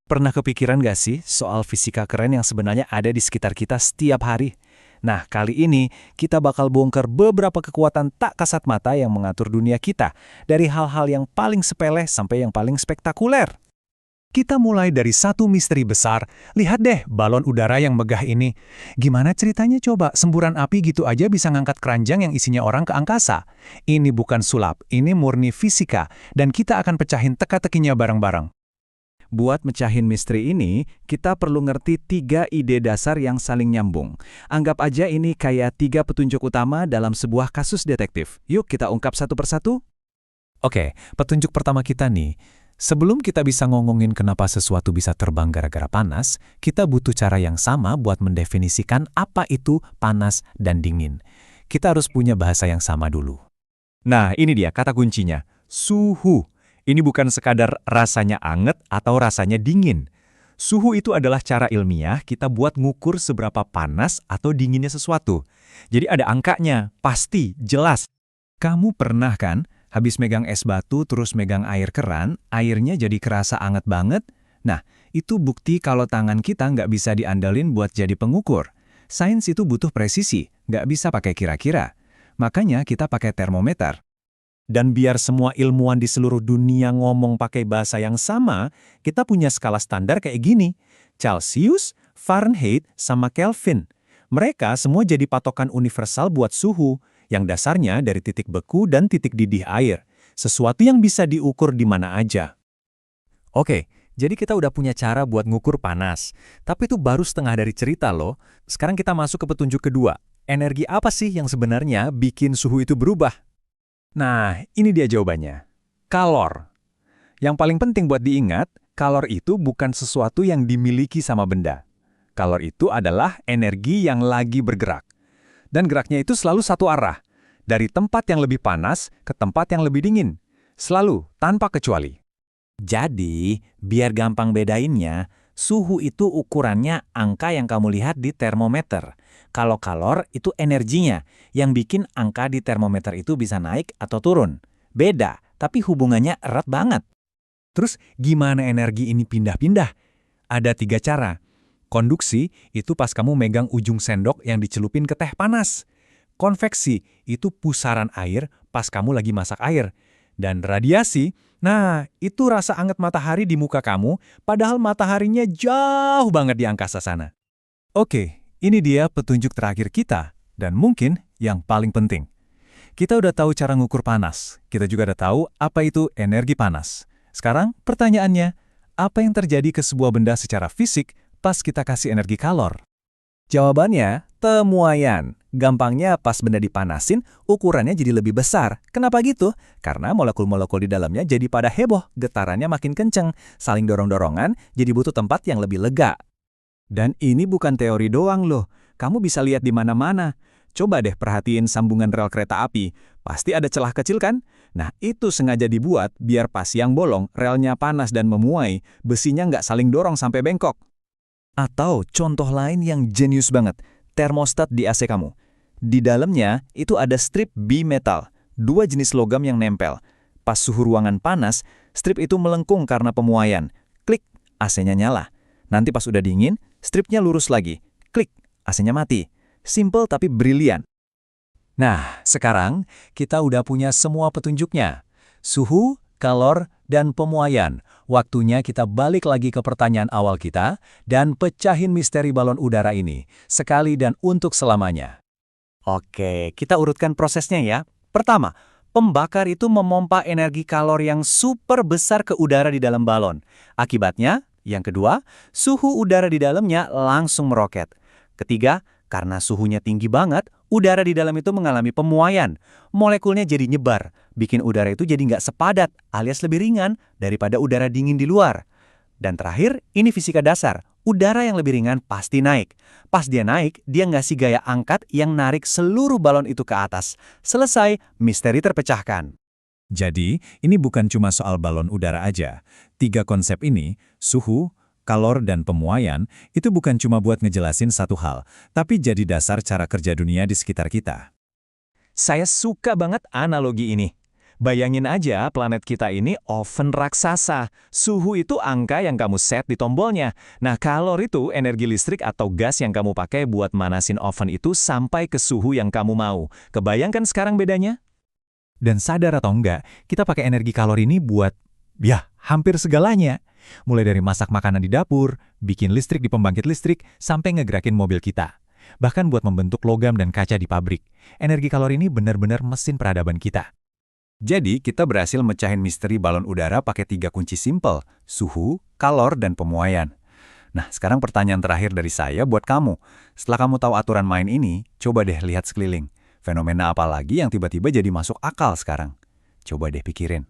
Pernah kepikiran gak sih soal fisika keren yang sebenarnya ada di sekitar kita setiap hari? Nah, kali ini kita bakal bongkar beberapa kekuatan tak kasat mata yang mengatur dunia kita, dari hal-hal yang paling sepele sampai yang paling spektakuler. Kita mulai dari satu misteri besar. Lihat deh balon udara yang megah ini. Gimana ceritanya coba semburan api gitu aja bisa ngangkat keranjang yang isinya orang ke angkasa? Ini bukan sulap, ini murni fisika, dan kita akan pecahin teka-tekinya bareng-bareng. Buat mecahin misteri ini, kita perlu ngerti 3 ide dasar yang saling nyambung. Anggap aja ini kayak 3 petunjuk utama dalam sebuah kasus detektif. Yuk kita ungkap satu persatu. Oke, petunjuk pertama kita nih. Sebelum kita bisa ngomongin kenapa sesuatu bisa terbang gara-gara panas, kita butuh cara yang sama buat mendefinisikan apa itu panas dan dingin. Kita harus punya bahasa yang sama dulu. Nah, ini dia kata kuncinya, suhu. Ini bukan sekadar rasanya anget atau rasanya dingin. Suhu itu adalah cara ilmiah kita buat ngukur seberapa panas atau dinginnya sesuatu. Jadi ada angkanya, pasti, jelas. Kamu pernah kan, habis megang es batu terus megang air keran, airnya jadi kerasa anget banget? Nah, itu bukti kalau tangan kita nggak bisa diandalin buat jadi pengukur. Sains itu butuh presisi, nggak bisa pakai kira-kira. Makanya kita pakai termometer. Dan biar semua ilmuwan di seluruh dunia ngomong pakai bahasa yang sama, kita punya skala standar kayak gini. Celsius, Fahrenheit, sama Kelvin. Mereka semua jadi patokan universal buat suhu, yang dasarnya dari titik beku dan titik didih air. Sesuatu yang bisa diukur di mana aja. Oke, jadi kita udah punya cara buat ngukur panas. Tapi itu baru setengah dari cerita loh. Sekarang kita masuk ke petunjuk kedua. Energi apa sih yang sebenarnya bikin suhu itu berubah? Nah, ini dia jawabannya. Kalor. Yang paling penting buat diingat, kalor itu bukan sesuatu yang dimiliki sama benda. Kalor itu adalah energi yang lagi bergerak. Dan geraknya itu selalu satu arah. Dari tempat yang lebih panas ke tempat yang lebih dingin. Selalu, tanpa kecuali. Jadi, biar gampang bedainnya, suhu itu ukurannya angka yang kamu lihat di termometer. Kalau kalor itu energinya, yang bikin angka di termometer itu bisa naik atau turun. Beda, tapi hubungannya erat banget. Terus gimana energi ini pindah-pindah? Ada 3 cara. Konduksi itu pas kamu megang ujung sendok yang dicelupin ke teh panas. Konveksi itu pusaran air pas kamu lagi masak air. Dan radiasi, nah itu rasa anget matahari di muka kamu, padahal mataharinya jauh banget di angkasa sana. Oke. Ini dia petunjuk terakhir kita, dan mungkin yang paling penting. Kita udah tahu cara ngukur panas, kita juga udah tahu apa itu energi panas. Sekarang pertanyaannya, apa yang terjadi ke sebuah benda secara fisik pas kita kasih energi kalor? Jawabannya, temuaian. Gampangnya pas benda dipanasin, ukurannya jadi lebih besar. Kenapa gitu? Karena molekul-molekul di dalamnya jadi pada heboh, getarannya makin kenceng, saling dorong-dorongan, jadi butuh tempat yang lebih lega. Dan ini bukan teori doang loh, kamu bisa lihat di mana-mana. Coba deh perhatiin sambungan rel kereta api, pasti ada celah kecil kan? Nah itu sengaja dibuat biar pas yang bolong, relnya panas dan memuai, besinya nggak saling dorong sampai bengkok. Atau contoh lain yang jenius banget, termostat di AC kamu. Di dalamnya itu ada strip bimetal, 2 jenis logam yang nempel. Pas suhu ruangan panas, strip itu melengkung karena pemuaian. Klik, AC-nya nyala. Nanti pas udah dingin, stripnya lurus lagi. Klik, AC-nya mati. Simple tapi brilian. Nah, sekarang kita udah punya semua petunjuknya. Suhu, kalor, dan pemuaian. Waktunya kita balik lagi ke pertanyaan awal kita dan pecahin misteri balon udara ini. Sekali dan untuk selamanya. Oke, kita urutkan prosesnya ya. Pertama, pembakar itu memompa energi kalor yang super besar ke udara di dalam balon. Akibatnya, yang kedua, suhu udara di dalamnya langsung meroket. Ketiga, karena suhunya tinggi banget, udara di dalam itu mengalami pemuaian. Molekulnya jadi nyebar, bikin udara itu jadi nggak sepadat alias lebih ringan daripada udara dingin di luar. Dan terakhir, ini fisika dasar. Udara yang lebih ringan pasti naik. Pas dia naik, dia ngasih gaya angkat yang narik seluruh balon itu ke atas. Selesai, misteri terpecahkan. Jadi, ini bukan cuma soal balon udara aja. 3 konsep ini, suhu, kalor, dan pemuaian, itu bukan cuma buat ngejelasin satu hal, tapi jadi dasar cara kerja dunia di sekitar kita. Saya suka banget analogi ini. Bayangin aja planet kita ini oven raksasa. Suhu itu angka yang kamu set di tombolnya. Nah, kalor itu energi listrik atau gas yang kamu pakai buat manasin oven itu sampai ke suhu yang kamu mau. Kebayangkan sekarang bedanya? Dan sadar atau enggak, kita pakai energi kalor ini buat, ya, hampir segalanya. Mulai dari masak makanan di dapur, bikin listrik di pembangkit listrik, sampai ngegerakin mobil kita. Bahkan buat membentuk logam dan kaca di pabrik. Energi kalor ini benar-benar mesin peradaban kita. Jadi, kita berhasil mecahin misteri balon udara pakai 3 kunci simpel, suhu, kalor, dan pemuaian. Nah, sekarang pertanyaan terakhir dari saya buat kamu. Setelah kamu tahu aturan main ini, coba deh lihat sekeliling. Fenomena apa lagi yang tiba-tiba jadi masuk akal sekarang? Coba deh pikirin.